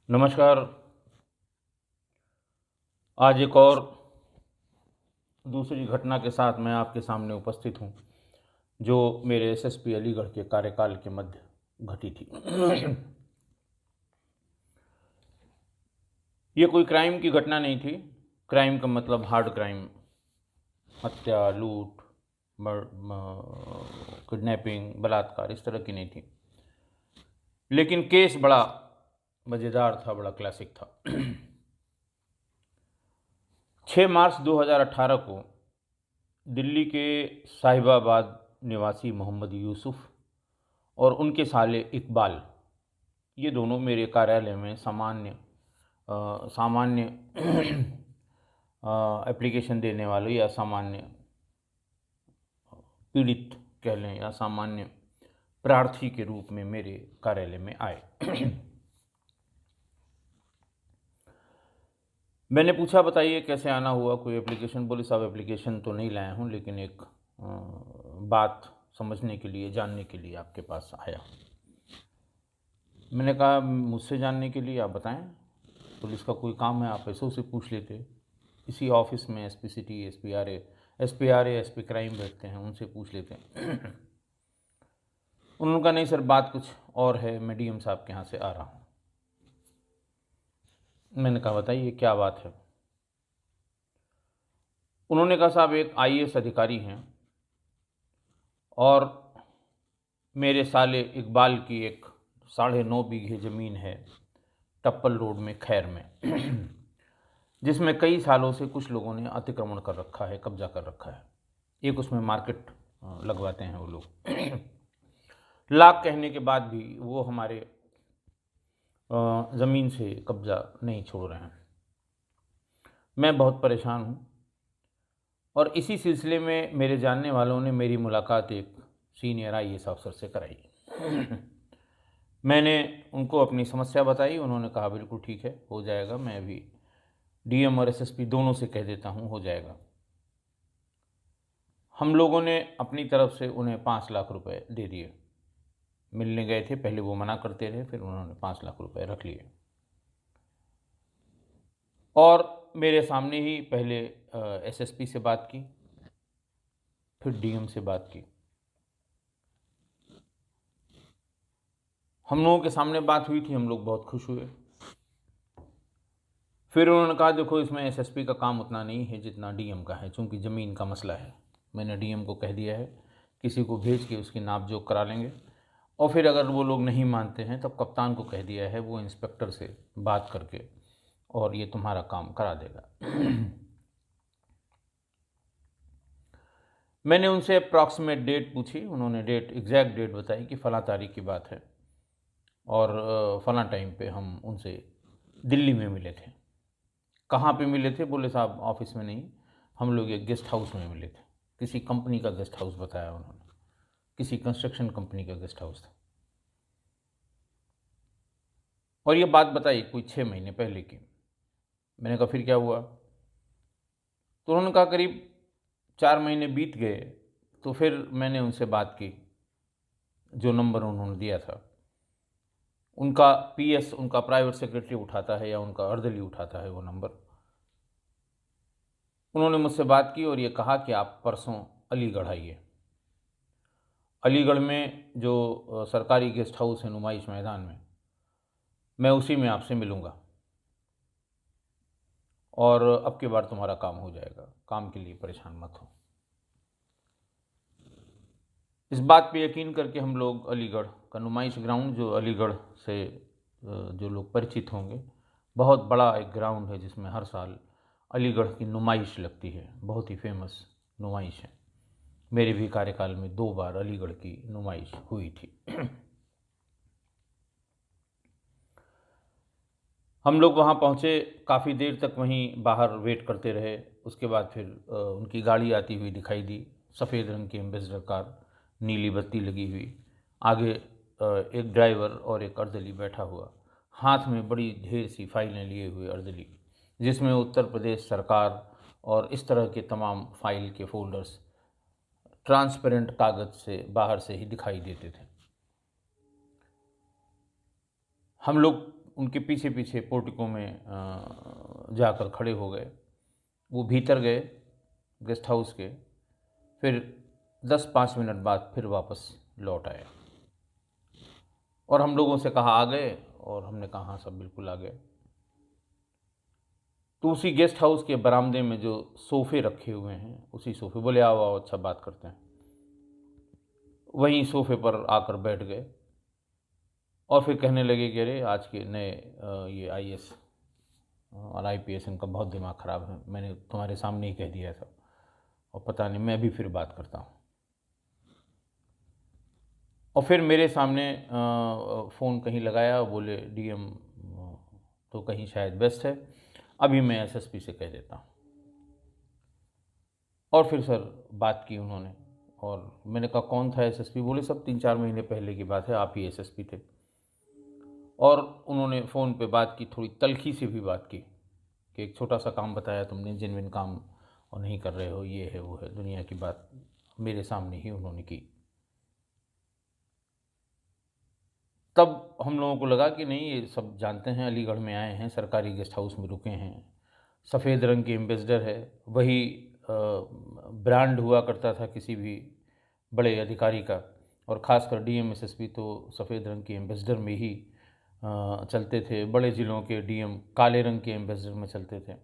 नमस्कार। आज एक और दूसरी घटना के साथ मैं आपके सामने उपस्थित हूँ, जो मेरे एसएसपी अलीगढ़ के कार्यकाल के मध्य घटी थी। ये कोई क्राइम की घटना नहीं थी। क्राइम का मतलब हार्ड क्राइम, हत्या, लूट, किडनैपिंग, बलात्कार, इस तरह की नहीं थी। लेकिन केस बड़ा मज़ेदार था, बड़ा क्लासिक था। 6 मार्च 2018 को दिल्ली के साहिबाबाद निवासी मोहम्मद यूसुफ और उनके साले इकबाल, ये दोनों मेरे कार्यालय में सामान्य एप्लीकेशन देने वाले या सामान्य पीड़ित कह लें या सामान्य प्रार्थी के रूप में मेरे कार्यालय में आए। मैंने पूछा, बताइए कैसे आना हुआ, कोई एप्लीकेशन? बोले साहब एप्लीकेशन तो नहीं लाया हूँ, लेकिन एक बात समझने के लिए, जानने के लिए आपके पास आया। मैंने कहा मुझसे जानने के लिए? आप बताएं, पुलिस का कोई काम है आप ऐसे उसे पूछ लेते। इसी ऑफिस में एसपी सिटी, एसपी क्राइम बैठते हैं, उनसे पूछ लेते हैं। उन्होंने कहा नहीं सर, बात कुछ और है, मैं डीएम साहब के यहाँ से आ रहा हूँ। मैंने कहा बताइए क्या बात है। उन्होंने कहा साहब एक आईएएस अधिकारी हैं और मेरे साले इकबाल की एक 9.5 बीघे ज़मीन है टप्पल रोड में, खैर में, जिसमें कई सालों से कुछ लोगों ने अतिक्रमण कर रखा है, कब्जा कर रखा है। एक उसमें मार्केट लगवाते हैं वो लोग। लाख कहने के बाद भी वो हमारे ज़मीन से कब्जा नहीं छोड़ रहे हैं। मैं बहुत परेशान हूँ और इसी सिलसिले में मेरे जानने वालों ने मेरी मुलाकात एक सीनियर आईएएस अफसर से कराई। मैंने उनको अपनी समस्या बताई। उन्होंने कहा बिल्कुल ठीक है, हो जाएगा, मैं अभी डीएम और एसएसपी दोनों से कह देता हूँ, हो जाएगा। हम लोगों ने अपनी तरफ से उन्हें 5 लाख रुपए दे दिए। मिलने गए थे, पहले वो मना करते रहे, फिर उन्होंने 5 लाख रुपए रख लिए और मेरे सामने ही पहले एसएसपी से बात की, फिर डीएम से बात की। हम लोगों के सामने बात हुई थी, हम लोग बहुत खुश हुए। फिर उन्होंने कहा देखो इसमें एसएसपी का काम उतना नहीं है जितना डीएम का है, चूँकि ज़मीन का मसला है। मैंने डीएम को कह दिया है किसी को भेज के उसकी नाप जोख करा लेंगे, और फिर अगर वो लोग नहीं मानते हैं तब कप्तान को कह दिया है वो इंस्पेक्टर से बात करके और ये तुम्हारा काम करा देगा। मैंने उनसे अप्रॉक्सीमेट डेट पूछी, उन्होंने एग्जैक्ट डेट बताई कि फ़लाँ तारीख की बात है और फ़लाँ टाइम पे हम उनसे दिल्ली में मिले थे। कहाँ पे मिले थे? बोले साहब ऑफिस में नहीं, हम लोग एक गेस्ट हाउस में मिले थे। किसी कंपनी का गेस्ट हाउस बताया उन्होंने, किसी कंस्ट्रक्शन कंपनी का गेस्ट हाउस था। और ये बात बताई कोई 6 महीने पहले की। मैंने कहा फिर क्या हुआ? तो उन्होंने कहा करीब 4 महीने बीत गए, तो फिर मैंने उनसे बात की। जो नंबर उन्होंने दिया था, उनका पीएस, उनका प्राइवेट सेक्रेटरी उठाता है या उनका अर्दली उठाता है वो नंबर। उन्होंने मुझसे बात की और ये कहा कि आप परसों अलीगढ़ आइए। अलीगढ़ में जो सरकारी गेस्ट हाउस है नुमाइश मैदान में, मैं उसी में आपसे मिलूँगा और अब की बार तुम्हारा काम हो जाएगा, काम के लिए परेशान मत हो। इस बात पे यकीन करके हम लोग अलीगढ़ का नुमाइश ग्राउंड, जो अलीगढ़ से जो लोग परिचित होंगे, बहुत बड़ा एक ग्राउंड है जिसमें हर साल अलीगढ़ की नुमाइश लगती है, बहुत ही फेमस नुमाइश है। मेरे भी कार्यकाल में 2 बार अलीगढ़ की नुमाइश हुई थी। हम लोग वहाँ पहुँचे, काफ़ी देर तक वहीं बाहर वेट करते रहे। उसके बाद फिर उनकी गाड़ी आती हुई दिखाई दी, सफ़ेद रंग की एम्बेसडर कार, नीली बत्ती लगी हुई, आगे एक ड्राइवर और एक अर्दली बैठा हुआ, हाथ में बड़ी ढेर सी फाइलें लिए हुए अर्दली, जिसमें उत्तर प्रदेश सरकार और इस तरह के तमाम फाइल के फोल्डर्स ट्रांसपेरेंट कागज़ से बाहर से ही दिखाई देते थे। हम लोग उनके पीछे पीछे पोर्टिको में जाकर खड़े हो गए। वो भीतर गए गेस्ट हाउस के, फिर 10-5 मिनट बाद फिर वापस लौट आए और हम लोगों से कहा आ गए, और हमने कहा हाँ सब बिल्कुल आ गए। तो उसी गेस्ट हाउस के बरामदे में जो सोफ़े रखे हुए हैं, उसी सोफ़े, बोले आओ आओ अच्छा बात करते हैं, वहीं सोफ़े पर आकर बैठ गए और फिर कहने लगे कि अरे आज के नए ये आईएएस और आईपीएस, इनका बहुत दिमाग ख़राब है, मैंने तुम्हारे सामने ही कह दिया था और पता नहीं मैं भी फिर बात करता हूँ। और फिर मेरे सामने फ़ोन कहीं लगाया, बोले डीएम तो कहीं शायद व्यस्त है, अभी मैं एसएसपी से कह देता हूँ। और फिर सर बात की उन्होंने, और मैंने कहा कौन था एसएसपी? बोले सब 3-4 महीने पहले की बात है, आप ही एसएसपी थे। और उन्होंने फ़ोन पे बात की, थोड़ी तल्खी से भी बात की कि एक छोटा सा काम बताया तुमने, जेन्युइन काम और नहीं कर रहे हो, ये है वो है, दुनिया की बात मेरे सामने ही उन्होंने की। तब हम लोगों को लगा कि नहीं, ये सब जानते हैं, अलीगढ़ में आए हैं, सरकारी गेस्ट हाउस में रुके हैं, सफ़ेद रंग के एम्बेसडर है, वही ब्रांड हुआ करता था किसी भी बड़े अधिकारी का, और ख़ासकर डीएम एसएसपी तो सफ़ेद रंग के एम्बेसडर में ही चलते थे। बड़े ज़िलों के डीएम काले रंग के एम्बेसडर में चलते थे,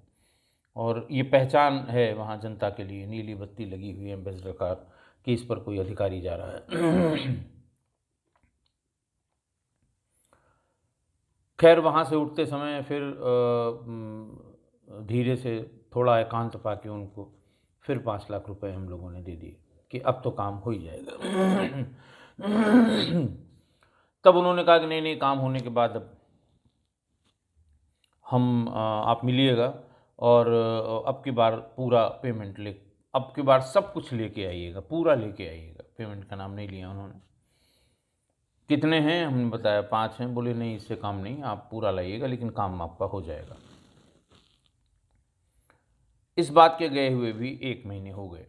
और ये पहचान है वहाँ जनता के लिए, नीली बत्ती लगी हुई है एम्बेसडर कार कि इस पर कोई अधिकारी जा रहा है। खैर वहाँ से उठते समय फिर धीरे से थोड़ा एकांत पाके उनको फिर 5 लाख रुपए हम लोगों ने दे दिए कि अब तो काम हो ही जाएगा। तब उन्होंने कहा कि नहीं नहीं, काम होने के बाद अब हम आप मिलिएगा, और अब की बार पूरा पेमेंट अब की बार सब कुछ लेके आइएगा, पूरा लेके आइएगा। पेमेंट का नाम नहीं लिया उन्होंने। कितने हैं हमने बताया, 5 हैं। बोले नहीं इससे काम नहीं, आप पूरा लाइएगा, लेकिन काम आपका हो जाएगा। इस बात के गए हुए भी 1 महीने हो गए।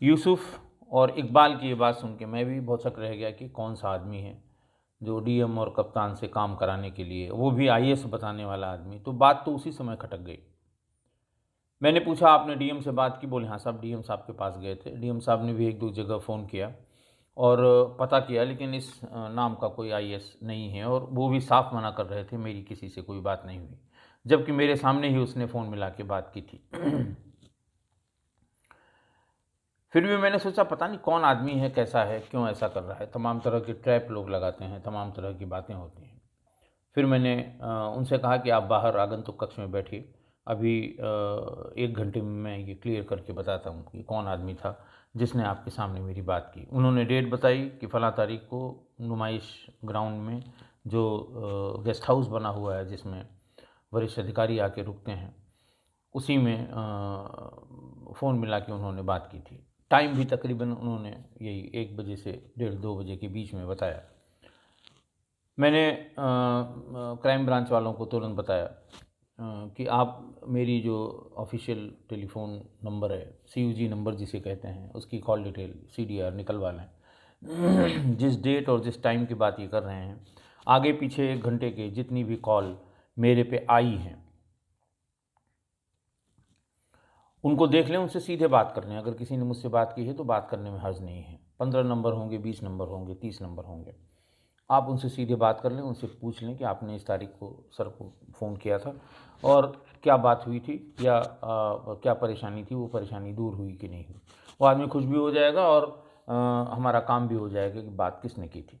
यूसुफ और इकबाल की ये बात सुन के मैं भी भौचक रह गया कि कौन सा आदमी है जो डीएम और कप्तान से काम कराने के लिए, वो भी आईएएस बताने वाला आदमी। तो बात तो उसी समय खटक गई। मैंने पूछा आपने डीएम से बात की? बोले हाँ साहब, डीएम साहब के पास गए थे, डीएम साहब ने भी 1-2 जगह फ़ोन किया और पता किया, लेकिन इस नाम का कोई आईएएस नहीं है, और वो भी साफ मना कर रहे थे, मेरी किसी से कोई बात नहीं हुई, जबकि मेरे सामने ही उसने फ़ोन मिला के बात की थी। फिर भी मैंने सोचा पता नहीं कौन आदमी है, कैसा है, क्यों ऐसा कर रहा है। तमाम तरह के ट्रैप लोग लगाते हैं, तमाम तरह की बातें होती हैं। फिर मैंने उनसे कहा कि आप बाहर आगंतुक कक्ष में बैठिए, अभी 1 घंटे में मैं ये क्लियर करके बताता हूँ कि कौन आदमी था जिसने आपके सामने मेरी बात की। उन्होंने डेट बताई कि फ़लाँ तारीख को नुमाइश ग्राउंड में जो गेस्ट हाउस बना हुआ है जिसमें वरिष्ठ अधिकारी आके रुकते हैं, उसी में फ़ोन मिला के उन्होंने बात की थी। टाइम भी तकरीबन उन्होंने यही 1 बजे से 1:30-2 बजे के बीच में बताया। मैंने क्राइम ब्रांच वालों को तुरंत बताया कि आप मेरी जो ऑफिशियल टेलीफोन नंबर है, सीयूजी नंबर जिसे कहते हैं, उसकी कॉल डिटेल सीडीआर निकलवा लें। जिस डेट और जिस टाइम की बात ये कर रहे हैं, आगे पीछे 1 घंटे के जितनी भी कॉल मेरे पे आई हैं, उनको देख लें, उनसे सीधे बात कर लें। अगर किसी ने मुझसे बात की है तो बात करने में हर्ज नहीं है। 15 नंबर होंगे, 20 नंबर होंगे, 30 नंबर होंगे, आप उनसे सीधे बात कर लें, उनसे पूछ लें कि आपने इस तारीख को सर को फ़ोन किया था और क्या बात हुई थी, या क्या परेशानी थी, वो परेशानी दूर हुई कि नहीं हुई। वो आदमी खुश भी हो जाएगा और हमारा काम भी हो जाएगा कि बात किसने की थी।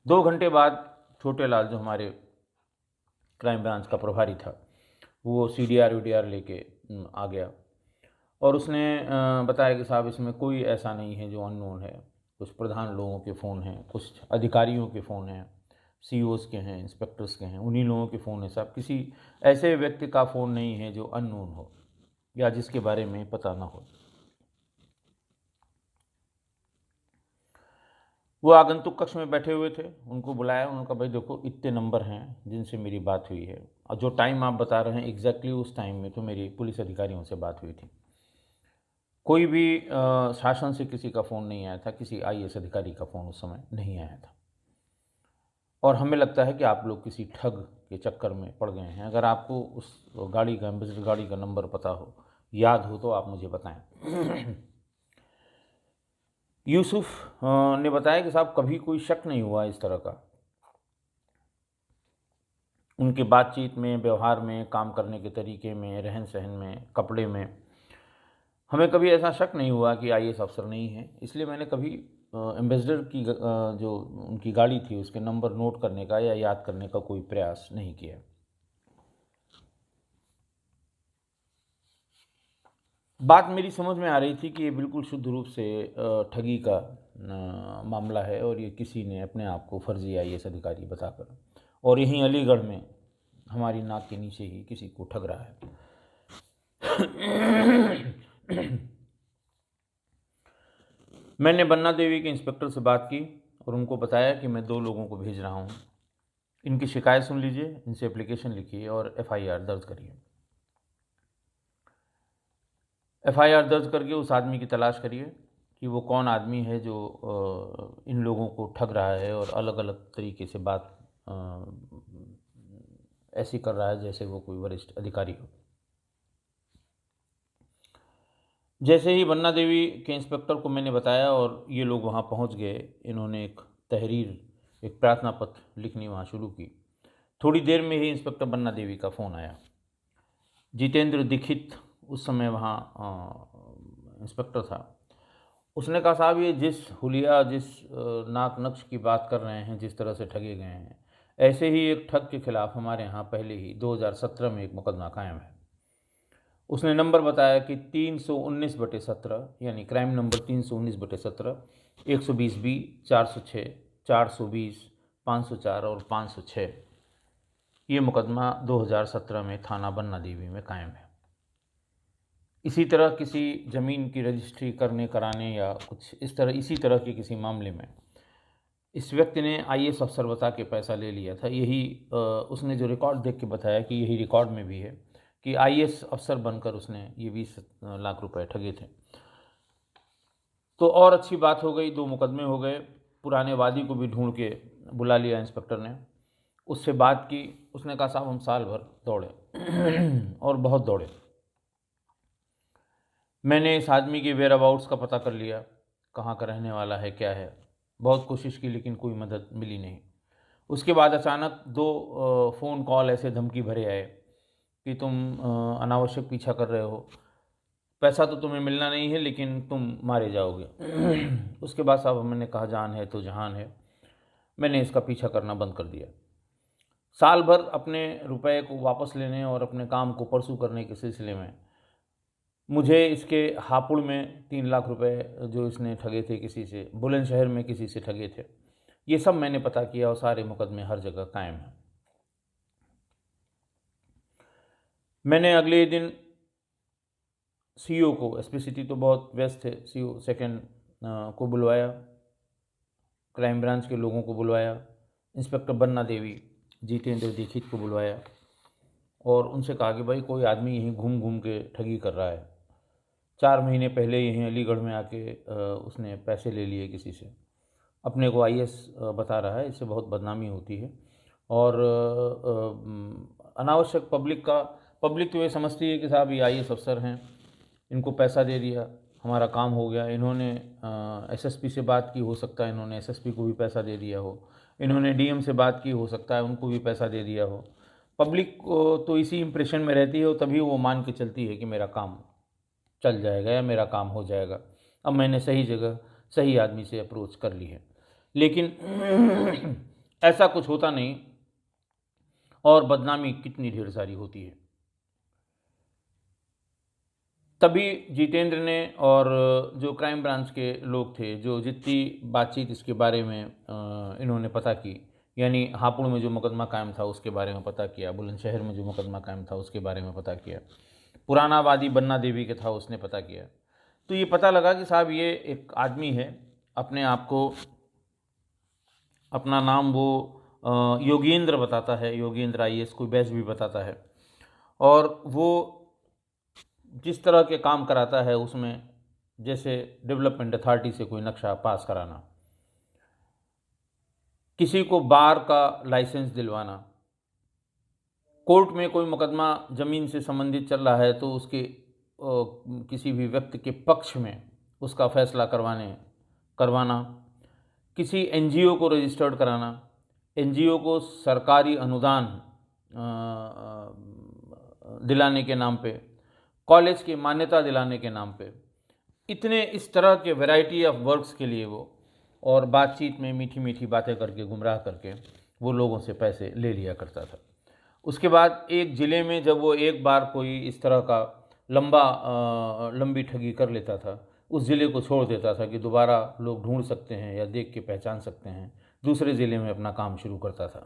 2 घंटे बाद छोटे लाल जो हमारे क्राइम ब्रांच का प्रभारी था, वो सीडीआर वीडीआर लेके आ गया, और उसने बताया कि साहब इसमें कोई ऐसा नहीं है जो अननोन है। कुछ प्रधान लोगों के फ़ोन हैं, कुछ अधिकारियों के फ़ोन हैं, सीईओज़ के हैं, इंस्पेक्टर्स के हैं, उन्हीं लोगों के फ़ोन हैं साहब। किसी ऐसे व्यक्ति का फ़ोन नहीं है जो अननोन हो या जिसके बारे में पता ना हो। वो आगंतुक कक्ष में बैठे हुए थे, उनको बुलाया, उन्होंने कहा भाई देखो इतने नंबर हैं जिनसे मेरी बात हुई है, और जो टाइम आप बता रहे हैं एग्जैक्टली उस टाइम में तो मेरी पुलिस अधिकारियों से बात हुई थी। कोई भी शासन से किसी का फ़ोन नहीं आया था, किसी आईएएस अधिकारी का फ़ोन उस समय नहीं आया था। और हमें लगता है कि आप लोग किसी ठग के चक्कर में पड़ गए हैं। अगर आपको उस गाड़ी का, एम्बेसडर गाड़ी का नंबर पता हो, याद हो, तो आप मुझे बताएं। यूसुफ ने बताया कि साहब कभी कोई शक नहीं हुआ इस तरह का, उनके बातचीत में, व्यवहार में, काम करने के तरीके में, रहन सहन में, कपड़े में, हमें कभी ऐसा शक नहीं हुआ कि आईएएस अफसर नहीं है। इसलिए मैंने कभी एम्बेसडर की जो उनकी गाड़ी थी उसके नंबर नोट करने का या याद करने का कोई प्रयास नहीं किया। बात मेरी समझ में आ रही थी कि ये बिल्कुल शुद्ध रूप से ठगी का मामला है और ये किसी ने अपने आप को फर्जी आईएएस अधिकारी बताकर और यहीं अलीगढ़ में हमारी नाक के नीचे ही किसी को ठग रहा है। मैंने बन्ना देवी के इंस्पेक्टर से बात की और उनको बताया कि मैं 2 लोगों को भेज रहा हूँ, इनकी शिकायत सुन लीजिए, इनसे एप्लीकेशन लिखिए और एफआईआर दर्ज करिए। एफआईआर दर्ज करके उस आदमी की तलाश करिए कि वो कौन आदमी है जो इन लोगों को ठग रहा है और अलग अलग तरीके से बात ऐसी कर रहा है जैसे वो कोई वरिष्ठ अधिकारी हो। जैसे ही बन्ना देवी के इंस्पेक्टर को मैंने बताया और ये लोग वहाँ पहुँच गए, इन्होंने एक तहरीर, एक प्रार्थना पत्र लिखनी वहाँ शुरू की। थोड़ी देर में ही इंस्पेक्टर बन्ना देवी का फ़ोन आया। जितेंद्र दीक्षित उस समय वहाँ इंस्पेक्टर था। उसने कहा साहब ये जिस हुलिया, जिस नाक नक्श की बात कर रहे हैं, जिस तरह से ठगे गए हैं, ऐसे ही एक ठग के खिलाफ हमारे यहाँ पहले ही 2017 में एक मुकदमा कायम है। उसने नंबर बताया कि 319/17 यानी क्राइम नंबर 319/17, 120B, 406, 420, 504 और 506। ये मुकदमा 2017 में थाना बन्ना देवी में कायम है। इसी तरह किसी ज़मीन की रजिस्ट्री करने कराने या कुछ इस तरह, इसी तरह के किसी मामले में इस व्यक्ति ने आईएएस अफसर बता के पैसा ले लिया था। यही उसने जो रिकॉर्ड देख के बताया कि यही रिकॉर्ड में भी है कि आईएएस अफसर बनकर उसने ये 20 लाख रुपए ठगे थे। तो और अच्छी बात हो गई, 2 मुकदमे हो गए। पुराने वादी को भी ढूंढ के बुला लिया इंस्पेक्टर ने, उससे बात की। उसने कहा साहब हम साल भर दौड़े और बहुत दौड़े। मैंने इस आदमी के वेयर अबाउट्स का पता कर लिया, कहाँ का रहने वाला है, क्या है। बहुत कोशिश की लेकिन कोई मदद मिली नहीं। उसके बाद अचानक 2 फ़ोन कॉल ऐसे धमकी भरे आए कि तुम अनावश्यक पीछा कर रहे हो, पैसा तो तुम्हें मिलना नहीं है लेकिन तुम मारे जाओगे। उसके बाद साहब मैंने कहा जान है तो जहान है, मैंने इसका पीछा करना बंद कर दिया। साल भर अपने रुपए को वापस लेने और अपने काम को परसू करने के सिलसिले में मुझे इसके हापुड़ में 3 लाख रुपए जो इसने ठगे थे किसी से, बुलंदशहर में किसी से ठगे थे, ये सब मैंने पता किया और सारे मुकदमे हर जगह कायम हैं। मैंने अगले दिन सीईओ को, एसपी सिटी तो बहुत व्यस्त थे, सीईओ सेकंड को बुलवाया, क्राइम ब्रांच के लोगों को बुलवाया, इंस्पेक्टर बन्ना देवी, जितेंद्र दीक्षित को बुलवाया और उनसे कहा कि भाई कोई आदमी यहीं घूम घूम के ठगी कर रहा है। 4 महीने पहले यहीं अलीगढ़ में आके उसने पैसे ले लिए किसी से, अपने को आईएएस बता रहा है, इससे बहुत बदनामी होती है। और अनावश्यक पब्लिक तो ये समझती है कि साहब ये आईएएस अफसर हैं, इनको पैसा दे दिया, हमारा काम हो गया। इन्होंने एसएसपी से बात की, हो सकता है इन्होंने एसएसपी को भी पैसा दे दिया हो, इन्होंने डीएम से बात की, हो सकता है उनको भी पैसा दे दिया हो। पब्लिक को तो इसी इम्प्रेशन में रहती है और तभी वो मान के चलती है कि मेरा काम चल जाएगा या मेरा काम हो जाएगा, अब मैंने सही जगह सही आदमी से अप्रोच कर ली है। लेकिन ऐसा कुछ होता नहीं और बदनामी कितनी ढेर सारी होती है। तभी जितेंद्र ने और जो क्राइम ब्रांच के लोग थे, जो जितनी बातचीत इसके बारे में इन्होंने पता की, यानी हापुड़ में जो मुकदमा कायम था उसके बारे में पता किया, बुलंदशहर में जो मुकदमा कायम था उसके बारे में पता किया, पुराना वादी बन्ना देवी के था उसने पता किया, तो ये पता लगा कि साहब ये एक आदमी है, अपने आप को, अपना नाम वो योगेंद्र बताता है, योगेंद्र आईएएस, कोई बैच भी बताता है, और वो जिस तरह के काम कराता है उसमें जैसे डेवलपमेंट अथॉरिटी से कोई नक्शा पास कराना, किसी को बार का लाइसेंस दिलवाना, कोर्ट में कोई मुकदमा ज़मीन से संबंधित चल रहा है तो उसके किसी भी व्यक्ति के पक्ष में उसका फैसला करवाना, किसी एनजीओ को रजिस्टर्ड कराना, एनजीओ को सरकारी अनुदान दिलाने के नाम पे, कॉलेज की मान्यता दिलाने के नाम पे, इतने इस तरह के वैरायटी ऑफ वर्क्स के लिए वो, और बातचीत में मीठी मीठी बातें करके गुमराह करके वो लोगों से पैसे ले लिया करता था। उसके बाद एक ज़िले में जब वो एक बार कोई इस तरह का लंबी ठगी कर लेता था, उस ज़िले को छोड़ देता था कि दोबारा लोग ढूंढ सकते हैं या देख के पहचान सकते हैं, दूसरे ज़िले में अपना काम शुरू करता था।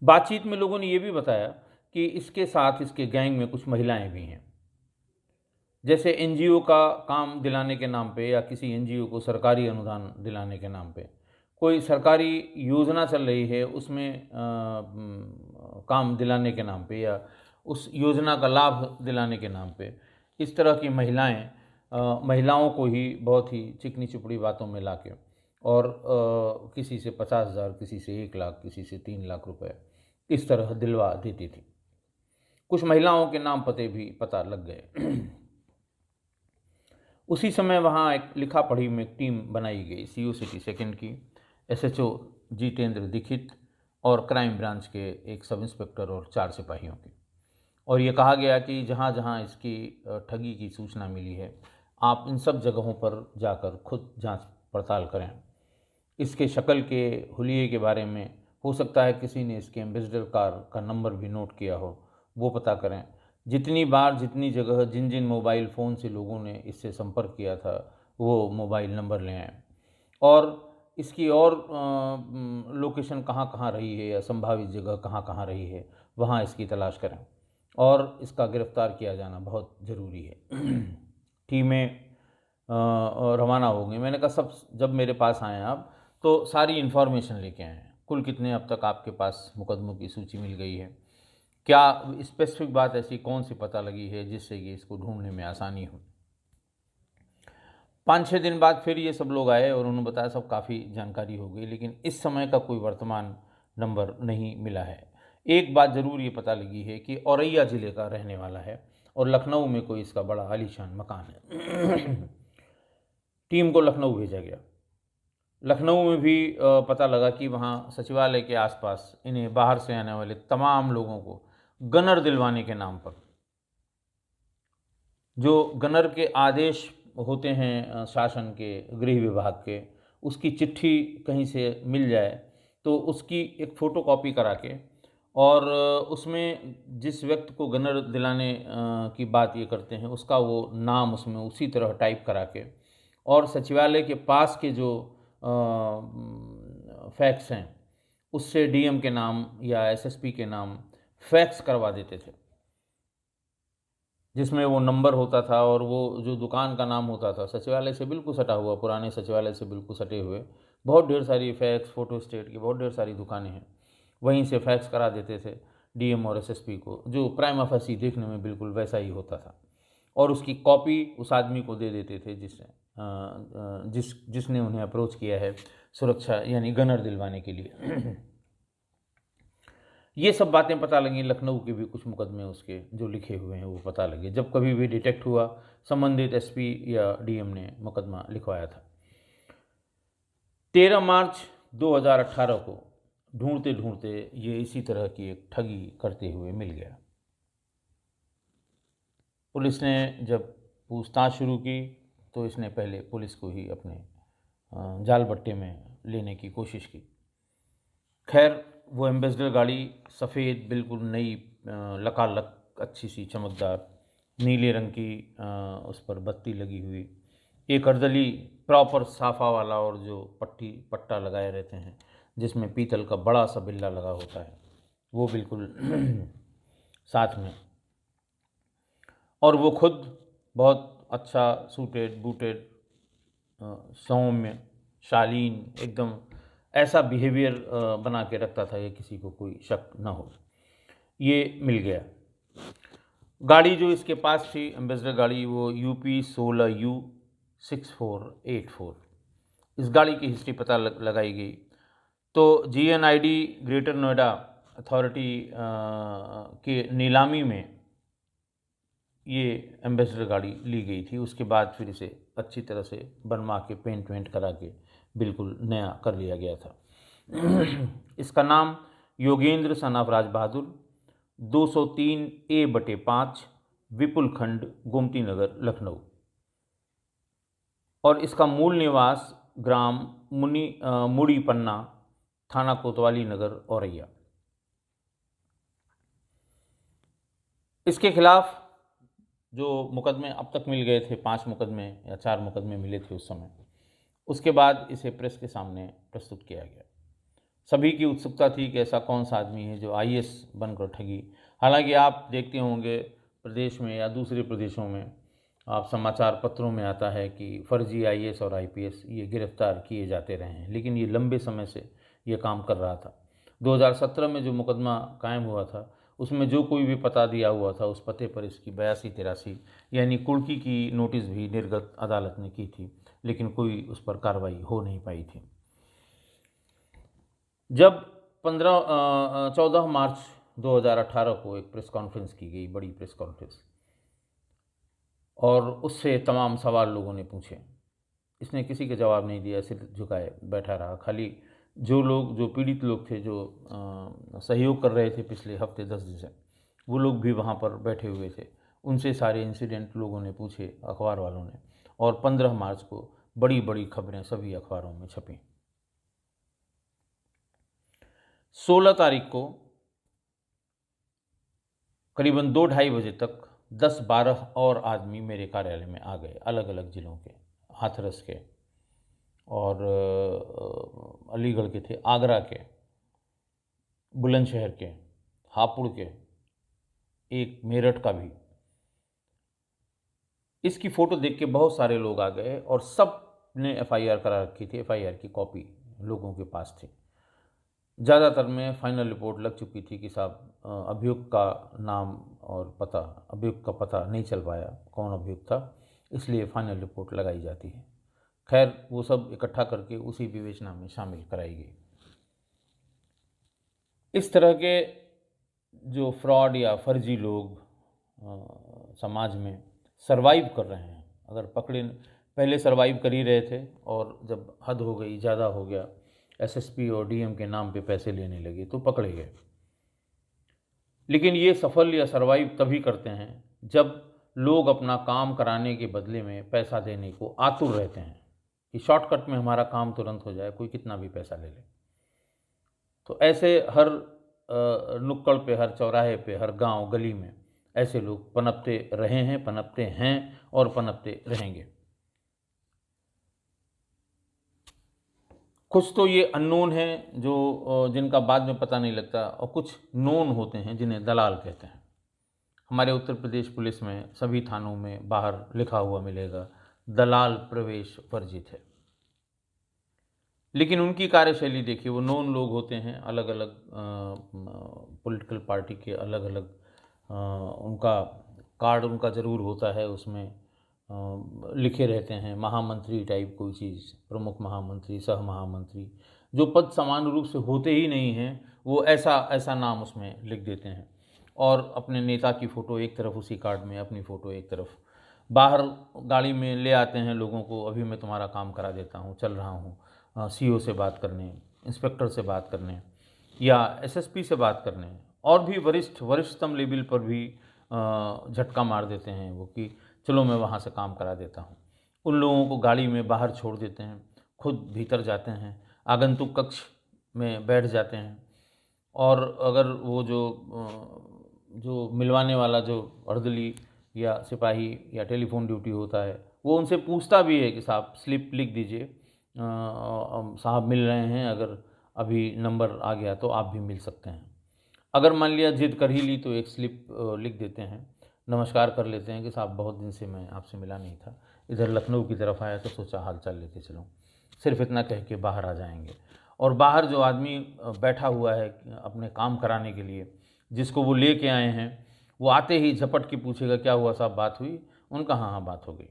बातचीत में लोगों ने ये भी बताया कि इसके साथ इसके गैंग में कुछ महिलाएं भी हैं। जैसे एनजीओ का काम दिलाने के नाम पे या किसी एनजीओ को सरकारी अनुदान दिलाने के नाम पे कोई सरकारी योजना चल रही है, उसमें काम दिलाने के नाम पे या उस योजना का लाभ दिलाने के नाम पे इस तरह की महिलाओं को ही बहुत ही चिकनी चुपड़ी बातों में लाके और किसी से 50,000, किसी से 1 लाख, किसी से 3 लाख रुपए इस तरह दिलवा देती थी। कुछ महिलाओं के नाम पते भी पता लग गए। उसी समय वहाँ एक लिखा पढ़ी में एक टीम बनाई गई सीओ सिटी सेकंड की, एसएचओ जितेंद्र दीक्षित और क्राइम ब्रांच के एक सब इंस्पेक्टर और 4 सिपाहियों की, और ये कहा गया कि जहाँ जहाँ इसकी ठगी की सूचना मिली है आप इन सब जगहों पर जाकर खुद जांच पड़ताल करें। इसके शक्ल के हुलिये के बारे में हो सकता है किसी ने इसके एम्बेसडर कार का नंबर भी नोट किया हो, वो पता करें। जितनी बार जितनी जगह जिन जिन मोबाइल फ़ोन से लोगों ने इससे संपर्क किया था वो मोबाइल नंबर ले आएँ, और इसकी और लोकेशन कहाँ कहाँ रही है या संभावित जगह कहाँ कहाँ रही है वहाँ इसकी तलाश करें, और इसका गिरफ्तार किया जाना बहुत ज़रूरी है। टीमें रवाना हो गई। मैंने कहा सब जब मेरे पास आए आप तो सारी इन्फॉर्मेशन लेके आए हैं, कुल कितने अब तक आपके पास मुकदमों की सूची मिल गई है, क्या स्पेसिफिक बात ऐसी कौन सी पता लगी है जिससे कि इसको ढूंढने में आसानी हो। 5-6 दिन बाद फिर ये सब लोग आए और उन्होंने बताया सब काफ़ी जानकारी हो गई, लेकिन इस समय का कोई वर्तमान नंबर नहीं मिला है। एक बात ज़रूर ये पता लगी है कि औरैया ज़िले का रहने वाला है और लखनऊ में कोई इसका बड़ा आलीशान मकान है। टीम को लखनऊ भेजा गया। लखनऊ में भी पता लगा कि वहाँ सचिवालय के आसपास इन्हें बाहर से आने वाले तमाम लोगों को गनर दिलवाने के नाम पर, जो गनर के आदेश होते हैं शासन के, गृह विभाग के, उसकी चिट्ठी कहीं से मिल जाए तो उसकी एक फ़ोटोकॉपी करा के और उसमें जिस व्यक्ति को गनर दिलाने की बात ये करते हैं उसका वो नाम उसमें उसी तरह टाइप करा के, और सचिवालय के पास के जो फैक्स हैं उससे डीएम के नाम या एसएसपी के नाम फैक्स करवा देते थे, जिसमें वो नंबर होता था और वो जो दुकान का नाम होता था सचिवालय से बिल्कुल सटा हुआ, पुराने सचिवालय से बिल्कुल सटे हुए बहुत ढेर सारी फैक्स, फ़ोटो स्टेट की बहुत ढेर सारी दुकानें हैं, वहीं से फैक्स करा देते थे डीएम और एसएसपी को, जो प्राइमा फेसी देखने में बिल्कुल वैसा ही होता था, और उसकी कॉपी उस आदमी को दे देते थे जिसने उन्हें अप्रोच किया है सुरक्षा यानी गनर दिलवाने के लिए। ये सब बातें पता लगी। लखनऊ के भी कुछ मुकदमे उसके जो लिखे हुए हैं वो पता लगे, जब कभी भी डिटेक्ट हुआ संबंधित एसपी या डीएम ने मुकदमा लिखवाया था। 13 मार्च 2018 को ढूंढते ढूंढते ये इसी तरह की एक ठगी करते हुए मिल गया। पुलिस ने जब पूछताछ शुरू की तो इसने पहले पुलिस को ही अपने जाल बट्टे में लेने की कोशिश की। खैर वो एम्बेसडर गाड़ी सफ़ेद बिल्कुल नई लकालक अच्छी सी चमकदार नीले रंग की, उस पर बत्ती लगी हुई, एक अर्दली प्रॉपर साफा वाला और जो पट्टा लगाए रहते हैं जिसमें पीतल का बड़ा सा बिल्ला लगा होता है वो बिल्कुल साथ में, और वो खुद बहुत अच्छा सूटेड बूटेड, सौम्य शालीन, एकदम ऐसा बिहेवियर बना के रखता था ये किसी को कोई शक ना हो। ये मिल गया। गाड़ी जो इसके पास थी एम्बेसडर गाड़ी वो UP 16U 6484, इस गाड़ी की हिस्ट्री पता लगाई गई। तो GNID ग्रेटर नोएडा अथॉरिटी के नीलामी में ये एम्बेसडर गाड़ी ली गई थी। उसके बाद फिर इसे अच्छी तरह से बनवा के पेंट वेंट करा के बिल्कुल नया कर लिया गया था। इसका नाम Yogendra son of Raj Bahadur, 203A/5 विपुल खंड, गोमती नगर, लखनऊ। और इसका मूल निवास ग्राम मुड़ी पन्ना, थाना कोतवाली नगर, औरैया। इसके खिलाफ जो मुकदमे अब तक मिल गए थे, 5 मुकदमे या 4 मुकदमे मिले थे उस समय, उसके बाद इसे प्रेस के सामने प्रस्तुत किया गया। सभी की उत्सुकता थी कि ऐसा कौन सा आदमी है जो IAS बनकर ठगी। हालांकि आप देखते होंगे प्रदेश में या दूसरे प्रदेशों में आप समाचार पत्रों में आता है कि फर्जी IAS और IPS ये गिरफ्तार किए जाते रहे हैं, लेकिन ये लंबे समय से ये काम कर रहा था। 2017 में जो मुकदमा कायम हुआ था उसमें जो कोई भी पता दिया हुआ था उस पते पर इसकी 82-83 यानी कुर्की की नोटिस भी निर्गत अदालत ने की थी, लेकिन कोई उस पर कार्रवाई हो नहीं पाई थी। जब 14 मार्च 2018 को एक प्रेस कॉन्फ्रेंस की गई, बड़ी प्रेस कॉन्फ्रेंस, और उससे तमाम सवाल लोगों ने पूछे। इसने किसी का जवाब नहीं दिया, सिर झुकाए बैठा रहा। खाली जो पीड़ित लोग थे, जो सहयोग कर रहे थे पिछले हफ्ते 10 दिन से, वो लोग भी वहाँ पर बैठे हुए थे। उनसे सारे इंसिडेंट लोगों ने पूछे, अखबार वालों ने, और 15 मार्च को बड़ी बड़ी खबरें सभी अखबारों में छपी। 16 तारीख को करीबन 2-2:30 बजे तक 10-12 और आदमी मेरे कार्यालय में आ गए, अलग अलग ज़िलों के, हाथरस के और अलीगढ़ के थे, आगरा के, बुलंदशहर के, हापुड़ के, एक मेरठ का भी। इसकी फ़ोटो देख के बहुत सारे लोग आ गए और सब ने FIR करा रखी थी। FIR की कॉपी लोगों के पास थी। ज़्यादातर में फाइनल रिपोर्ट लग चुकी थी कि साहब अभियुक्त का नाम और पता, अभियुक्त का पता नहीं चल पाया कौन अभियुक्त था, इसलिए फाइनल रिपोर्ट लगाई जाती है। खैर, वो सब इकट्ठा करके उसी विवेचना में शामिल कराई गई। इस तरह के जो फ्रॉड या फर्जी लोग समाज में सरवाइव कर रहे हैं, अगर पकड़े, पहले सरवाइव कर ही रहे थे और जब हद हो गई, ज़्यादा हो गया, SSP और DM के नाम पे पैसे लेने लगे तो पकड़े गए। लेकिन ये सफल या सरवाइव तभी करते हैं जब लोग अपना काम कराने के बदले में पैसा देने को आतुर रहते हैं कि शॉर्टकट में हमारा काम तुरंत हो जाए, कोई कितना भी पैसा ले ले। तो ऐसे हर नुक्कड़ पे, हर चौराहे पे, हर गांव गली में ऐसे लोग पनपते रहे हैं, पनपते हैं और पनपते रहेंगे। कुछ तो ये अननोन हैं जो जिनका बाद में पता नहीं लगता, और कुछ नोन होते हैं जिन्हें दलाल कहते हैं। हमारे उत्तर प्रदेश पुलिस में सभी थानों में बाहर लिखा हुआ मिलेगा, दलाल प्रवेश वर्जित है। लेकिन उनकी कार्यशैली देखिए, वो नोन लोग होते हैं, अलग अलग पॉलिटिकल पार्टी के अलग अलग उनका कार्ड उनका ज़रूर होता है, उसमें लिखे रहते हैं महामंत्री टाइप कोई चीज़, प्रमुख महामंत्री, सह महामंत्री, जो पद समान रूप से होते ही नहीं हैं, वो ऐसा ऐसा नाम उसमें लिख देते हैं और अपने नेता की फ़ोटो एक तरफ उसी कार्ड में, अपनी फ़ोटो एक तरफ। बाहर गाड़ी में ले आते हैं लोगों को, अभी मैं तुम्हारा काम करा देता हूँ, चल रहा हूँ CO से बात करने, इंस्पेक्टर से बात करने या SSP से बात करने, और भी वरिष्ठतम लेवल पर भी झटका मार देते हैं वो कि चलो मैं वहाँ से काम करा देता हूँ। उन लोगों को गाड़ी में बाहर छोड़ देते हैं, खुद भीतर जाते हैं, आगंतुक कक्ष में बैठ जाते हैं, और अगर वो जो मिलवाने वाला जो अर्दली या सिपाही या टेलीफोन ड्यूटी होता है, वो उनसे पूछता भी है कि साहब स्लिप लिख दीजिए, साहब मिल रहे हैं, अगर अभी नंबर आ गया तो आप भी मिल सकते हैं। अगर मान लिया जिद कर ही ली तो एक स्लिप लिख देते हैं, नमस्कार कर लेते हैं कि साहब बहुत दिन से मैं आपसे मिला नहीं था, इधर लखनऊ की तरफ आया तो सोचा हाल चाल लेते चलूँ, सिर्फ इतना कह के बाहर आ जाएंगे। और बाहर जो आदमी बैठा हुआ है अपने काम कराने के लिए, जिसको वो ले के आए हैं, वो आते ही झपट के पूछेगा क्या हुआ साहब, बात हुई? उनका हाँ हाँ बात हो गई।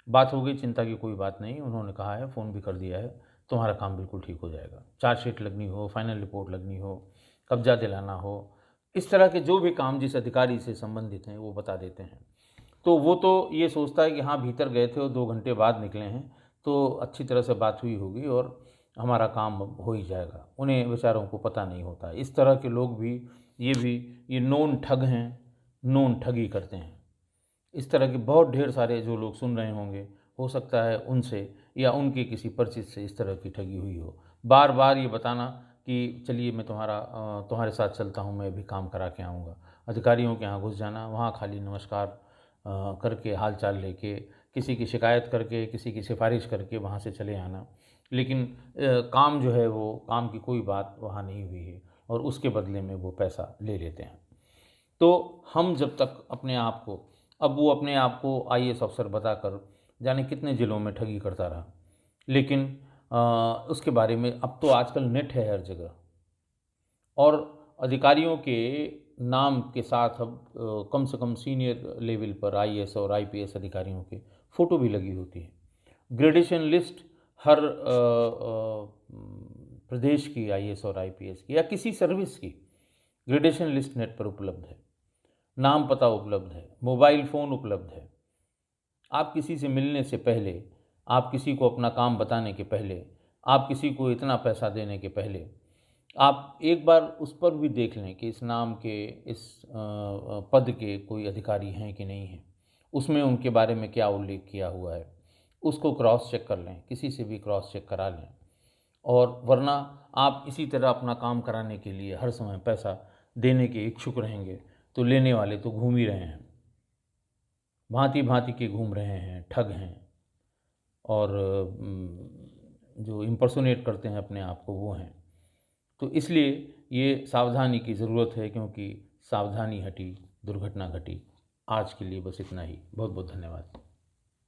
बात हो गई, चिंता की कोई बात नहीं, उन्होंने कहा है, फ़ोन भी कर दिया है, तुम्हारा काम बिल्कुल ठीक हो जाएगा। चार्जशीट लगनी हो, फाइनल रिपोर्ट लगनी हो, कब्ज़ा दिलाना हो, इस तरह के जो भी काम जिस अधिकारी से संबंधित हैं वो बता देते हैं। तो वो तो ये सोचता है कि हाँ, भीतर गए थे और 2 घंटे बाद निकले हैं, तो अच्छी तरह से बात हुई होगी और हमारा काम अब हो ही जाएगा। उन्हें बेचारों को पता नहीं होता। इस तरह के लोग भी, ये नोन ठग हैं, नोन ठगी करते हैं। इस तरह के बहुत ढेर सारे जो लोग सुन रहे होंगे, हो सकता है उनसे या उनके किसी परिचित से इस तरह की ठगी हुई हो। बार बार ये बताना कि चलिए मैं तुम्हारे साथ चलता हूँ, मैं भी काम करा के आऊँगा। अधिकारियों के यहाँ घुस जाना, वहाँ खाली नमस्कार करके, हाल चाल लेके, किसी की शिकायत करके, किसी की सिफारिश करके वहाँ से चले आना। लेकिन काम जो है वो काम की कोई बात वहाँ नहीं हुई है और उसके बदले में वो पैसा ले लेते हैं। तो हम जब तक अपने आप को, अब वो अपने आप को आईएएस अफ़सर बताकर जाने कितने ज़िलों में ठगी करता रहा। लेकिन उसके बारे में अब तो आजकल नेट है हर जगह और अधिकारियों के नाम के साथ अब कम से कम सीनियर लेवल पर आईएएस और आईपीएस अधिकारियों के फ़ोटो भी लगी होती है। ग्रेडेशन लिस्ट हर प्रदेश की आईएएस और आईपीएस की या किसी सर्विस की ग्रेडेशन लिस्ट नेट पर उपलब्ध है। नाम पता उपलब्ध है, मोबाइल फ़ोन उपलब्ध है। आप किसी से मिलने से पहले, आप किसी को अपना काम बताने के पहले, आप किसी को इतना पैसा देने के पहले, आप एक बार उस पर भी देख लें कि इस नाम के, इस पद के कोई अधिकारी हैं कि नहीं हैं। उसमें उनके बारे में क्या उल्लेख किया हुआ है, उसको क्रॉस चेक कर लें, किसी से भी क्रॉस चेक करा लें। और वरना आप इसी तरह अपना काम कराने के लिए हर समय पैसा देने के इच्छुक रहेंगे, तो लेने वाले तो घूम ही रहे हैं, भांति भांति के घूम रहे हैं, ठग हैं और जो इम्पर्सोनेट करते हैं अपने आप को वो हैं। तो इसलिए ये सावधानी की ज़रूरत है, क्योंकि सावधानी हटी दुर्घटना घटी। आज के लिए बस इतना ही। बहुत बहुत धन्यवाद।